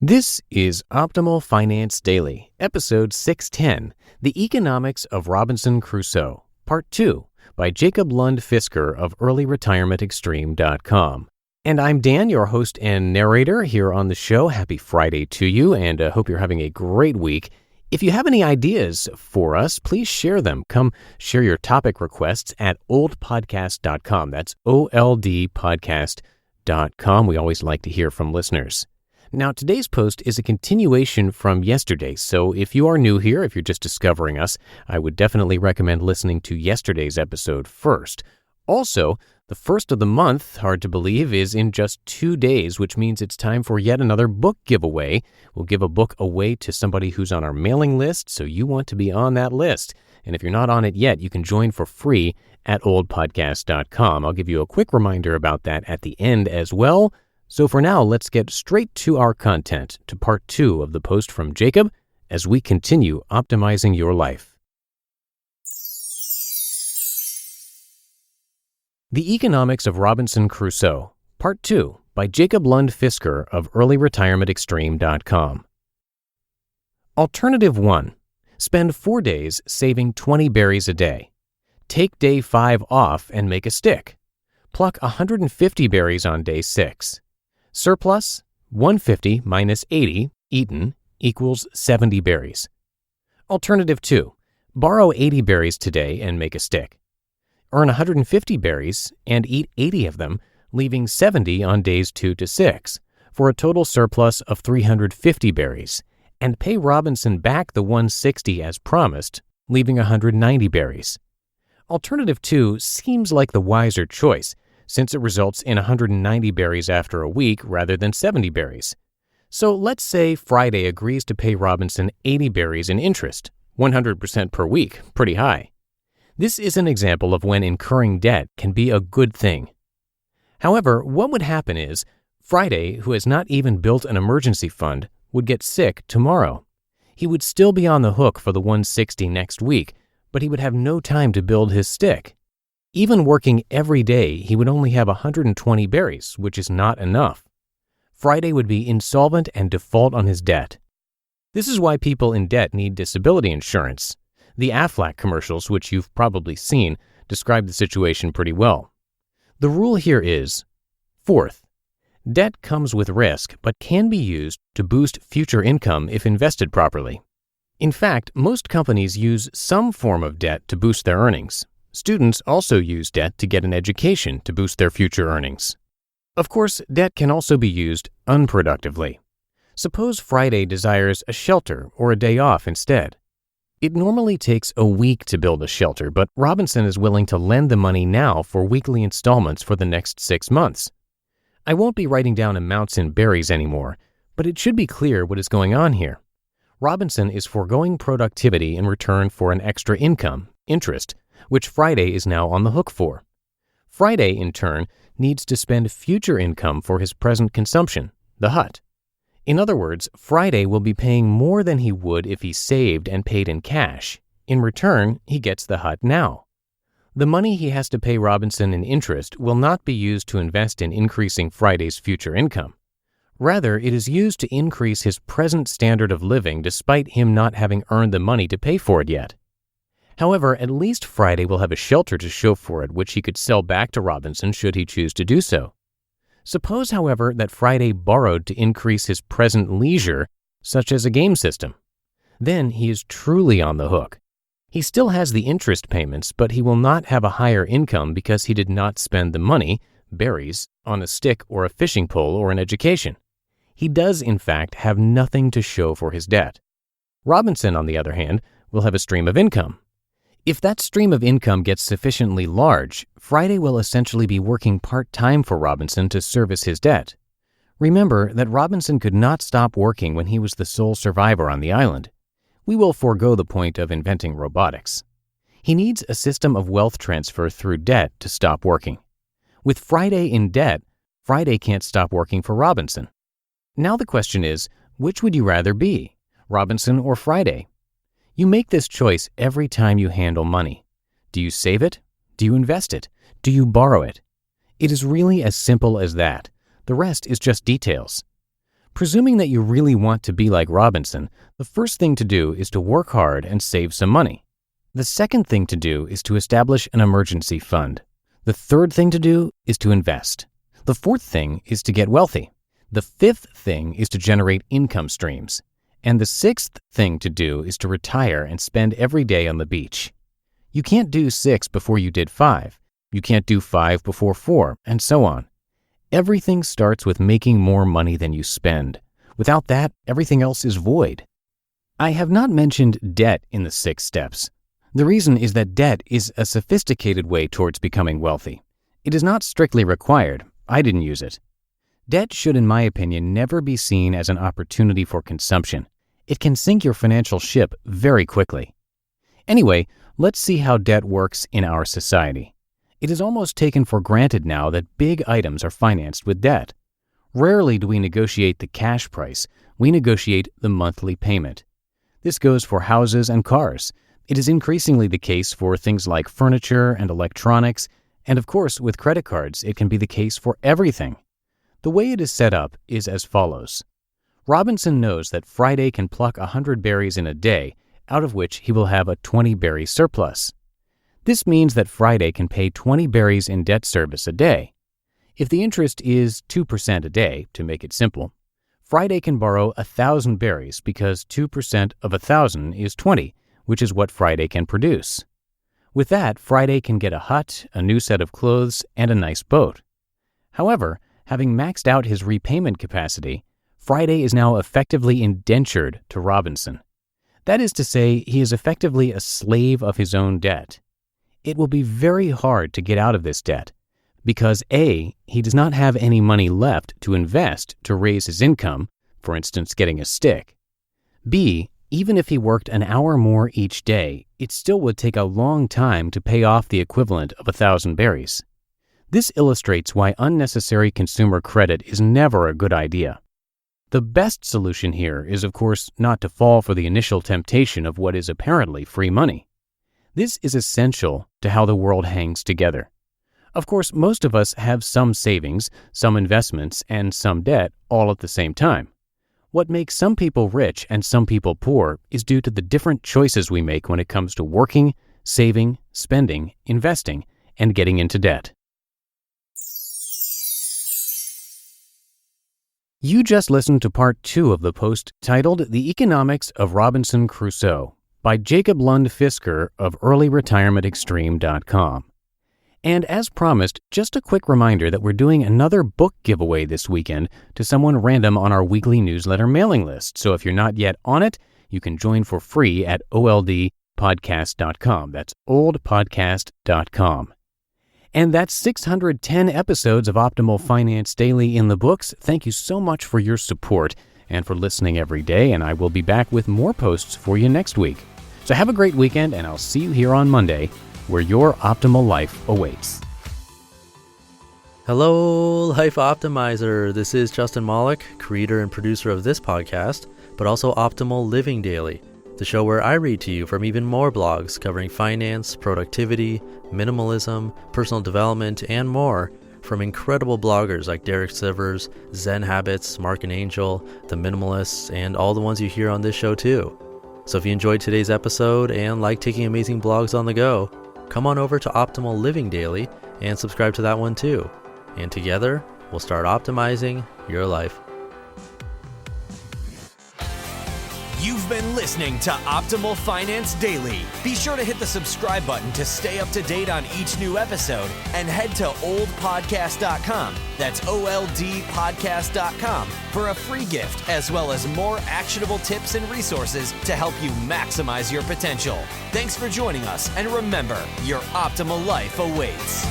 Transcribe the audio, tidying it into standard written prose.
This is Optimal Finance Daily, episode 610, The Economics of Robinson Crusoe, Part 2, by Jacob Lund Fisker of earlyretirementextreme.com. And I'm Dan, your host and narrator here on the show. Happy Friday to you, and hope you're having a great week. If you have any ideas for us, please share them. Come share your topic requests at oldpodcast.com. That's oldpodcast.com. We always like to hear from listeners. Now, today's post is a continuation from yesterday, so if you are new here, if you're just discovering us, I would definitely recommend listening to yesterday's episode first. Also, the first of the month, hard to believe, is in just 2 days, which means it's time for yet another book giveaway. We'll give a book away to somebody who's on our mailing list, so you want to be on that list. And if you're not on it yet, you can join for free at oldpodcast.com. I'll give you a quick reminder about that at the end as well. So for now, let's get straight to our content, to part 2 of the post from Jacob, as we continue optimizing your life. The Economics of Robinson Crusoe, Part 2, by Jacob Lund Fisker of earlyretirementextreme.com. Alternative 1. Spend 4 days saving 20 berries a day. Take day 5 off and make a stick. Pluck 150 berries on day 6. Surplus, 150 minus 80, eaten, equals 70 berries. Alternative 2. Borrow 80 berries today and make a stick. Earn 150 berries and eat 80 of them, leaving 70 on days 2 to 6, for a total surplus of 350 berries, and pay Robinson back the 160 as promised, leaving 190 berries. Alternative 2 seems like the wiser choice, since it results in 190 berries after a week rather than 70 berries. So let's say Friday agrees to pay Robinson 80 berries in interest, 100% per week, pretty high. This is an example of when incurring debt can be a good thing. However, what would happen is Friday, who has not even built an emergency fund, would get sick tomorrow. He would still be on the hook for the 160 next week, but he would have no time to build his stick. Even working every day, he would only have 120 berries, which is not enough. Friday would be insolvent and default on his debt. This is why people in debt need disability insurance. The Aflac commercials, which you've probably seen, describe the situation pretty well. The rule here is, fourth, debt comes with risk but can be used to boost future income if invested properly. In fact, most companies use some form of debt to boost their earnings. Students also use debt to get an education to boost their future earnings. Of course, debt can also be used unproductively. Suppose Friday desires a shelter or a day off instead. It normally takes a week to build a shelter, but Robinson is willing to lend the money now for weekly installments for the next 6 months. I won't be writing down amounts in berries anymore, but it should be clear what is going on here. Robinson is foregoing productivity in return for an extra income, interest, which Friday is now on the hook for. Friday, in turn, needs to spend future income for his present consumption, the hut. In other words, Friday will be paying more than he would if he saved and paid in cash. In return, he gets the hut now. The money he has to pay Robinson in interest will not be used to invest in increasing Friday's future income. Rather, it is used to increase his present standard of living despite him not having earned the money to pay for it yet. However, at least Friday will have a shelter to show for it, which he could sell back to Robinson should he choose to do so. Suppose, however, that Friday borrowed to increase his present leisure, such as a game system. Then he is truly on the hook. He still has the interest payments, but he will not have a higher income because he did not spend the money, berries, on a stick or a fishing pole or an education. He does, in fact, have nothing to show for his debt. Robinson, on the other hand, will have a stream of income. If that stream of income gets sufficiently large, Friday will essentially be working part-time for Robinson to service his debt. Remember that Robinson could not stop working when he was the sole survivor on the island. We will forego the point of inventing robotics. He needs a system of wealth transfer through debt to stop working. With Friday in debt, Friday can't stop working for Robinson. Now the question is, which would you rather be, Robinson or Friday? You make this choice every time you handle money. Do you save it? Do you invest it? Do you borrow it? It is really as simple as that. The rest is just details. Presuming that you really want to be like Robinson, the first thing to do is to work hard and save some money. The second thing to do is to establish an emergency fund. The third thing to do is to invest. The fourth thing is to get wealthy. The fifth thing is to generate income streams. And the sixth thing to do is to retire and spend every day on the beach. You can't do 6 before you did 5. You can't do 5 before 4, and so on. Everything starts with making more money than you spend. Without that, everything else is void. I have not mentioned debt in the 6 steps. The reason is that debt is a sophisticated way towards becoming wealthy. It is not strictly required. I didn't use it. Debt should, in my opinion, never be seen as an opportunity for consumption. It can sink your financial ship very quickly. Anyway, let's see how debt works in our society. It is almost taken for granted now that big items are financed with debt. Rarely do we negotiate the cash price. We negotiate the monthly payment. This goes for houses and cars. It is increasingly the case for things like furniture and electronics, and of course, with credit cards, it can be the case for everything. The way it is set up is as follows. Robinson knows that Friday can pluck 100 berries in a day, out of which he will have a 20-berry surplus. This means that Friday can pay 20 berries in debt service a day. If the interest is 2% a day, to make it simple, Friday can borrow 1,000 berries because 2% of 1,000 is 20, which is what Friday can produce. With that, Friday can get a hut, a new set of clothes, and a nice boat. However, having maxed out his repayment capacity, Friday is now effectively indentured to Robinson. That is to say, he is effectively a slave of his own debt. It will be very hard to get out of this debt because A, he does not have any money left to invest to raise his income, for instance, getting a stick. B, even if he worked an hour more each day, it still would take a long time to pay off the equivalent of 1,000 berries. This illustrates why unnecessary consumer credit is never a good idea. The best solution here is, of course, not to fall for the initial temptation of what is apparently free money. This is essential to how the world hangs together. Of course, most of us have some savings, some investments, and some debt all at the same time. What makes some people rich and some people poor is due to the different choices we make when it comes to working, saving, spending, investing, and getting into debt. You just listened to part 2 of the post titled The Economics of Robinson Crusoe by Jacob Lund Fisker of earlyretirementextreme.com. And as promised, just a quick reminder that we're doing another book giveaway this weekend to someone random on our weekly newsletter mailing list. So if you're not yet on it, you can join for free at oldpodcast.com. That's oldpodcast.com. And that's 610 episodes of Optimal Finance Daily in the books. Thank you so much for your support and for listening every day, and I will be back with more posts for you next week. So have a great weekend, and I'll see you here on Monday, where your optimal life awaits. Hello, Life Optimizer. This is Justin Malik, creator and producer of this podcast, but also Optimal Living Daily, the show where I read to you from even more blogs covering finance, productivity, minimalism, personal development, and more from incredible bloggers like Derek Sivers, Zen Habits, Mark and Angel, The Minimalists, and all the ones you hear on this show too. So if you enjoyed today's episode and like taking amazing blogs on the go, come on over to Optimal Living Daily and subscribe to that one too. And together, we'll start optimizing your life. You've been listening to Optimal Finance Daily. Be sure to hit the subscribe button to stay up to date on each new episode and head to oldpodcast.com. That's OLDpodcast.com for a free gift as well as more actionable tips and resources to help you maximize your potential. Thanks for joining us, and remember, your optimal life awaits.